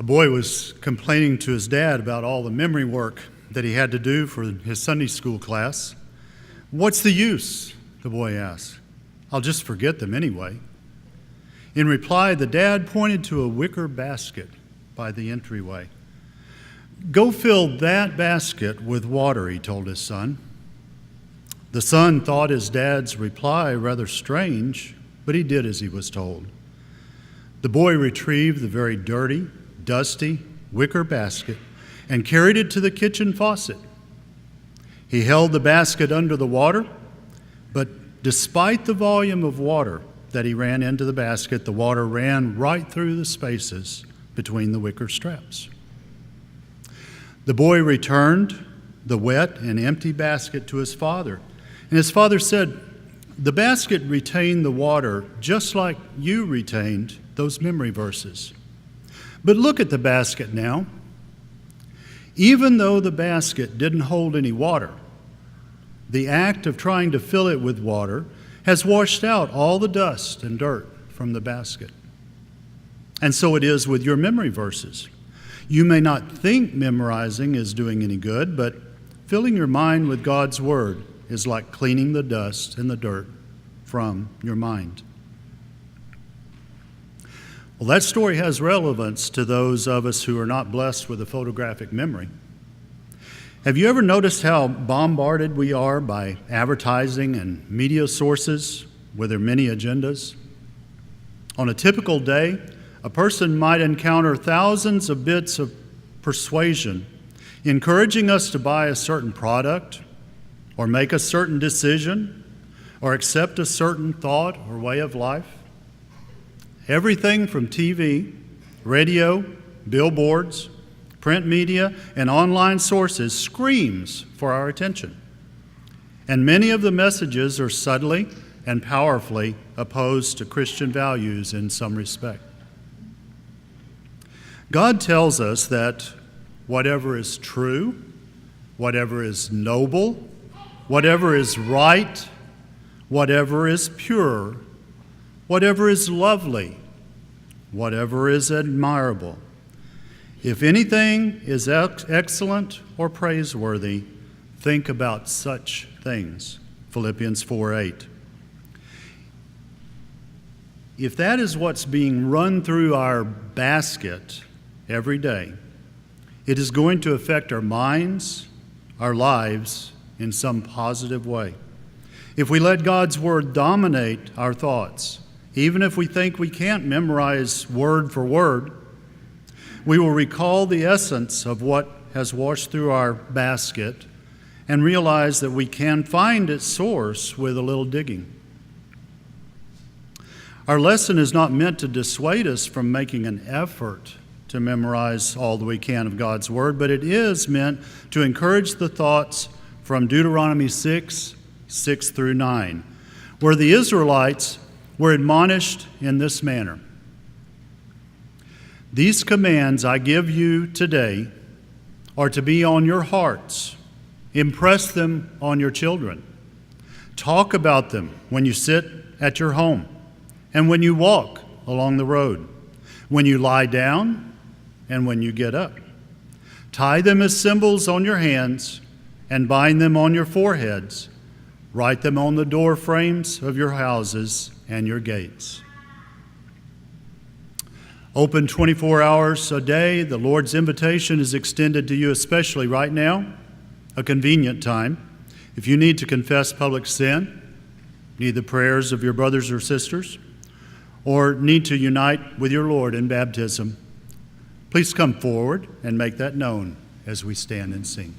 A boy was complaining to his dad about all the memory work that he had to do for his Sunday school class. "What's the use?" the boy asked. "I'll just forget them anyway." In reply, the dad pointed to a wicker basket by the entryway. "Go fill that basket with water," he told his son. The son thought his dad's reply rather strange, but he did as he was told. The boy retrieved the very dirty, dusty wicker basket and carried it to the kitchen faucet. He held the basket under the water, but despite the volume of water that he ran into the basket, the water ran right through the spaces between the wicker straps. The boy returned the wet and empty basket to his father, and his father said, "The basket retained the water just like you retained those memory verses. But look at the basket now. Even though the basket didn't hold any water, the act of trying to fill it with water has washed out all the dust and dirt from the basket. And so it is with your memory verses. You may not think memorizing is doing any good, but filling your mind with God's Word is like cleaning the dust and the dirt from your mind." Well, that story has relevance to those of us who are not blessed with a photographic memory. Have you ever noticed how bombarded we are by advertising and media sources with their many agendas? On a typical day, a person might encounter thousands of bits of persuasion encouraging us to buy a certain product or make a certain decision or accept a certain thought or way of life. Everything from TV, radio, billboards, print media, and online sources screams for our attention. And many of the messages are subtly and powerfully opposed to Christian values in some respect. God tells us that whatever is true, whatever is noble, whatever is right, whatever is pure, whatever is lovely, whatever is admirable, if anything is excellent or praiseworthy, think about such things. Philippians 4:8. If that is what's being run through our basket every day, it is going to affect our minds, our lives in some positive way. If we let God's Word dominate our thoughts, even if we think we can't memorize word for word, we will recall the essence of what has washed through our basket and realize that we can find its source with a little digging. Our lesson is not meant to dissuade us from making an effort to memorize all that we can of God's Word, but it is meant to encourage the thoughts from Deuteronomy 6 through 9, where the Israelites were admonished in this manner. "These commands I give you today are to be on your hearts. Impress them on your children. Talk about them when you sit at your home and when you walk along the road, when you lie down and when you get up. Tie them as symbols on your hands and bind them on your foreheads. Write them on the door frames of your houses and your gates." Open 24 hours a day, the Lord's invitation is extended to you, especially right now, a convenient time. If you need to confess public sin, need the prayers of your brothers or sisters, or need to unite with your Lord in baptism, please come forward and make that known as we stand and sing.